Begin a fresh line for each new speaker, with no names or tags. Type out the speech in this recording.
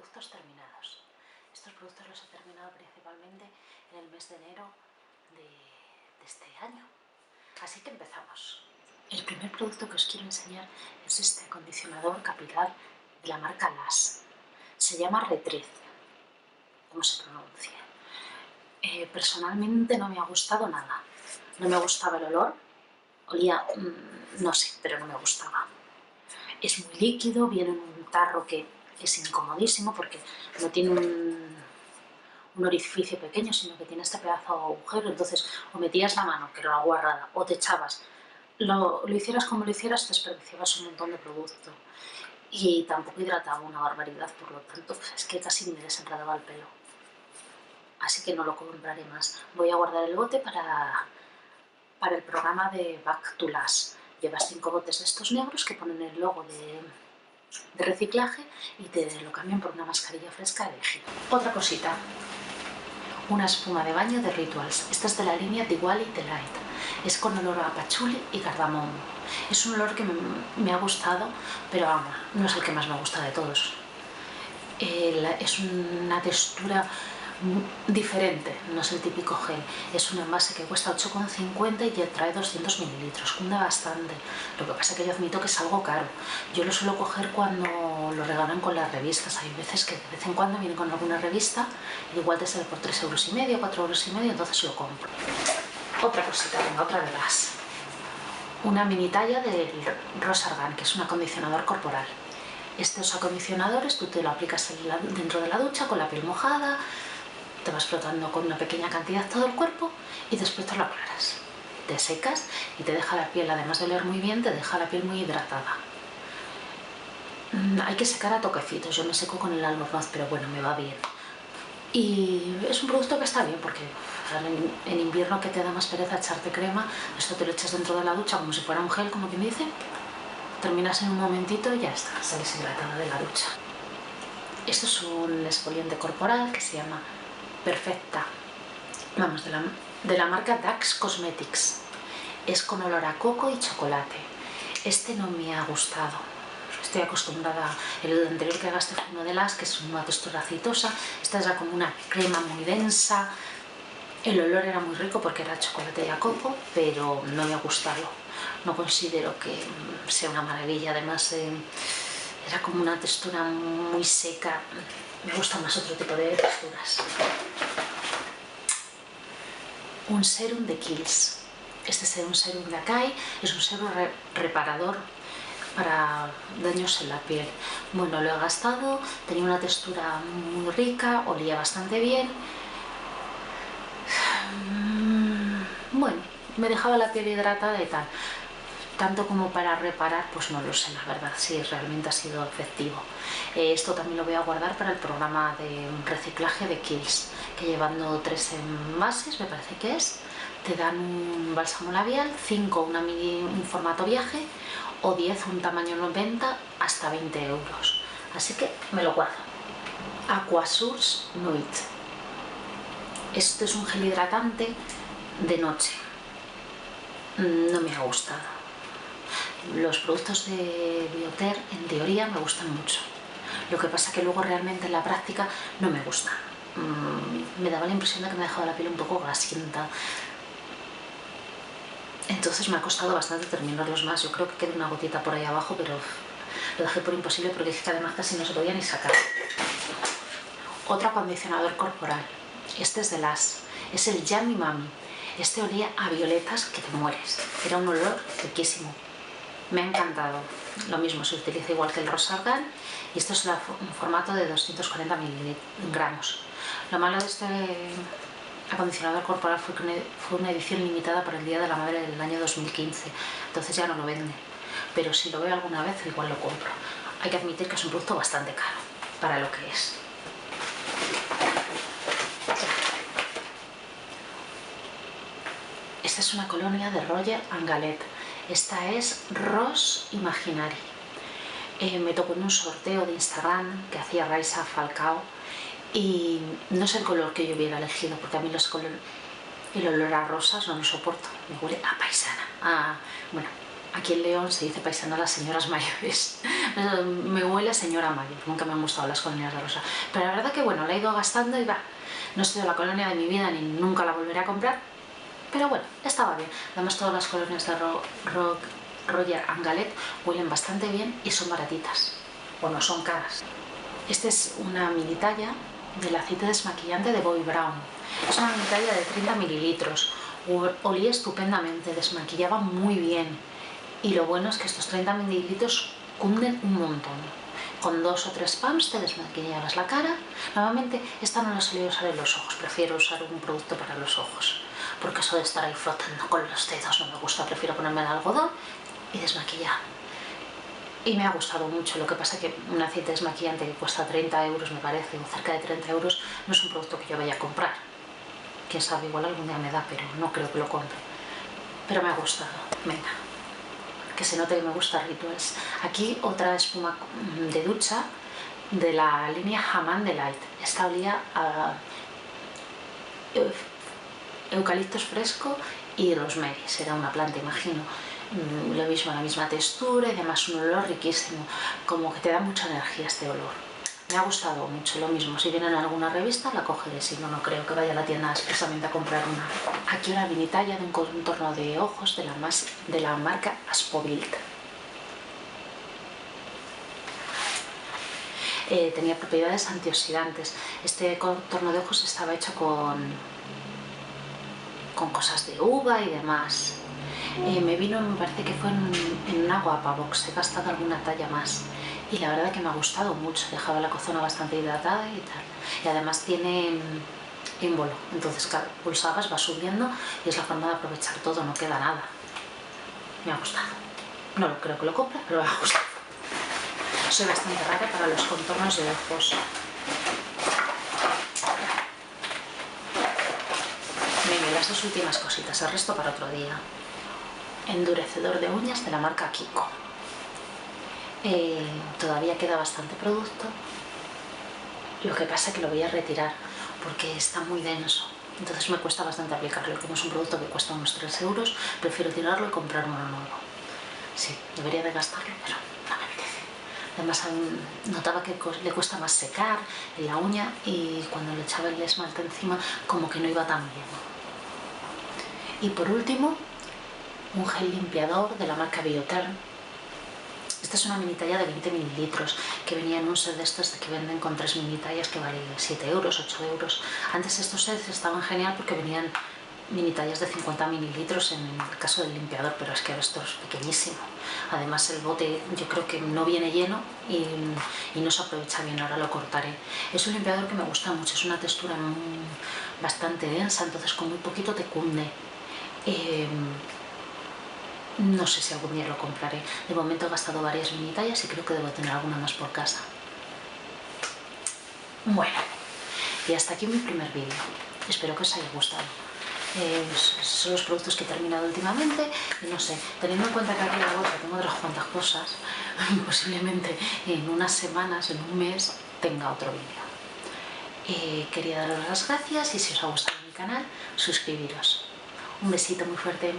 productos terminados. Estos productos los he terminado principalmente en el mes de enero de este año. Así que empezamos. El primer producto que os quiero enseñar es este acondicionador capilar de la marca Lash. Se llama Retriz, ¿cómo se pronuncia? Personalmente no me ha gustado nada. No me gustaba el olor, olía, no sé, pero no me gustaba. Es muy líquido, viene en un tarro que es incomodísimo porque no tiene un orificio pequeño, sino que tiene este pedazo de agujero. Entonces o metías la mano, que era una guarrada, o te echabas. Lo hicieras como lo hicieras, desperdiciabas un montón de producto. Y tampoco hidrataba una barbaridad, por lo tanto, es que casi me desenredaba el pelo. Así que no lo compraré más. Voy a guardar el bote para el programa de Back to Lash. Llevas 5 botes de estos negros que ponen el logo de reciclaje y te lo cambian por una mascarilla fresca elegida. Otra cosita, una espuma de baño de Rituals. Esta es de la línea Diwali Delight. Es con olor a pachuli y cardamomo. Es un olor que me ha gustado, pero vamos, no es el que más me gusta de todos. Es una textura diferente, no es el típico gel. Es un envase que cuesta 8,50 y ya trae 200 mililitros, cunde bastante. Lo que pasa es que yo admito que es algo caro. Yo lo suelo coger cuando lo regalan con las revistas. Hay veces que de vez en cuando vienen con alguna revista y igual te sale por 3,5 €, 4,5 €, entonces lo compro. Otra cosita, venga, otra de las. Una mini talla del Rosargan, que es un acondicionador corporal. Estos acondicionadores tú te lo aplicas dentro de la ducha con la piel mojada, te vas frotando con una pequeña cantidad todo el cuerpo y después te lo aclaras. Te secas y te deja la piel, además de oler muy bien, te deja la piel muy hidratada. Hay que secar a toquecitos, yo me seco con el albornoz, pero bueno, me va bien. Y es un producto que está bien porque en invierno, que te da más pereza echarte crema, esto te lo echas dentro de la ducha como si fuera un gel, como quien dice, terminas en un momentito y ya está, sales hidratada de la ducha. Esto es un exfoliante corporal que se llama Perfecta, vamos, de la marca Dax Cosmetics. Es con olor a coco y chocolate. Este no me ha gustado. Estoy acostumbrada, el anterior que gasté fue uno de Lash, que es una textura aceitosa. Esta es ya como una crema muy densa. El olor era muy rico porque era chocolate y a coco, pero no me ha gustado. No considero que sea una maravilla. Además, era como una textura muy seca. Me gusta más otro tipo de texturas. Un serum de Kiehl's. Este es un serum de Akai, es un serum reparador para daños en la piel. Bueno, lo he gastado, tenía una textura muy rica, olía bastante bien. Bueno, me dejaba la piel hidratada y tal. Tanto como para reparar, pues no lo sé, la verdad, si realmente ha sido efectivo. Esto también lo voy a guardar para el programa de reciclaje de Kiehl's, que llevando 3 envases, me parece que es, te dan un bálsamo labial, 5 un formato viaje o 10 un tamaño 90 hasta 20 €. Así que me lo guardo. Aquasource Nuit. Esto es un gel hidratante de noche. No me ha gustado. Los productos de Bioter, en teoría, me gustan mucho. Lo que pasa que luego realmente en la práctica no me gustan. Me daba la impresión de que me dejaba la piel un poco grasienta. Entonces me ha costado bastante terminarlos más. Yo creo que queda una gotita por ahí abajo, pero lo dejé por imposible porque es que además casi no se podía ni sacar. Otro acondicionador corporal. Este es de Lash. Es el Yummy Mami. Este olía a violetas que te mueres. Era un olor riquísimo. Me ha encantado. Lo mismo, se utiliza igual que el Rosargan y esto es un formato de 240 gramos. Lo malo de este acondicionador corporal fue una edición limitada para el Día de la Madre del año 2015, entonces ya no lo vende. Pero si lo veo alguna vez, igual lo compro. Hay que admitir que es un producto bastante caro para lo que es. Esta es una colonia de Roger & Gallet. Esta es Rose Imaginary. Me tocó en un sorteo de Instagram que hacía Raisa Falcao y no es el color que yo hubiera elegido porque a mí el olor a rosas no lo soporto. Me huele a paisana. Bueno, aquí en León se dice paisana a las señoras mayores. Me huele a señora mayor, nunca me han gustado las colonias de rosa. Pero la verdad que bueno, la he ido gastando y va, no ha sido la colonia de mi vida ni nunca la volveré a comprar. Pero bueno, estaba bien. Además todas las colonias de Roger & Gallet huelen bastante bien y son baratitas. O no son caras. Esta es una mini talla del aceite desmaquillante de Bobbi Brown. Es una mini talla de 30 mililitros. Olía estupendamente, desmaquillaba muy bien. Y lo bueno es que estos 30 mililitros cunden un montón. Con 2 o 3 pumps te desmaquillabas la cara. Normalmente esta no la solía usar en los ojos, prefiero usar un producto para los ojos. Porque eso de estar ahí frotando con los dedos no me gusta, prefiero ponerme el algodón y desmaquillar. Y me ha gustado mucho, lo que pasa que un aceite desmaquillante que cuesta 30 euros me parece, o cerca de 30 euros, no es un producto que yo vaya a comprar. Quién sabe, igual algún día me da, pero no creo que lo compre. Pero me ha gustado, venga, que se note que me gusta Rituals. Aquí otra espuma de ducha de la línea Hammam Delight. Esta olía a eucaliptos fresco y rosemary, será una planta, imagino. Lo mismo, la misma textura y además un olor riquísimo, como que te da mucha energía este olor. Me ha gustado mucho, lo mismo, si viene en alguna revista la cogeré, si no, no creo que vaya a la tienda expresamente a comprar una. Aquí una mini talla de un contorno de ojos de la marca Aspobilt. Tenía propiedades antioxidantes. Este contorno de ojos estaba hecho con cosas de uva y demás. Me vino, me parece que fue en una Guapabox, he gastado alguna talla más y la verdad que me ha gustado mucho, dejaba la zona bastante hidratada y tal. Y además tiene émbolo, entonces cada pulsabas va subiendo y es la forma de aprovechar todo, no queda nada. Me ha gustado. No creo que lo compre, pero me ha gustado. Soy bastante rara para los contornos de ojos. Venga, las dos últimas cositas, el resto para otro día. Endurecedor de uñas de la marca Kiko. Todavía queda bastante producto, lo que pasa es que lo voy a retirar porque está muy denso, entonces me cuesta bastante aplicarlo. Como es un producto que cuesta unos 3 euros, prefiero tirarlo y comprar uno nuevo. Sí, debería de gastarlo, pero no me apetece. Además notaba que le cuesta más secar en la uña y cuando le echaba el esmalte encima como que no iba tan bien. Y por último, un gel limpiador de la marca Biotherm. Esta es una mini talla de 20 mililitros que venía en un set de estos que venden con 3 mini tallas que vale 7 euros, 8 euros. Antes estos sets estaban genial porque venían mini tallas de 50 mililitros en el caso del limpiador, pero es que esto es pequeñísimo. Además el bote yo creo que no viene lleno y no se aprovecha bien, ahora lo cortaré. Es un limpiador que me gusta mucho, es una textura bastante densa, entonces con muy poquito te cunde. No sé si algún día lo compraré. De momento he gastado varias mini tallas y creo que debo tener alguna más por casa. Bueno, y hasta aquí mi primer vídeo. Espero que os haya gustado. Son los productos que he terminado últimamente y no sé, teniendo en cuenta que aquí en la otra tengo otras cuantas cosas, posiblemente en unas semanas, en un mes, tenga otro vídeo. Quería daros las gracias y si os ha gustado mi canal, suscribiros. Un besito muy fuerte.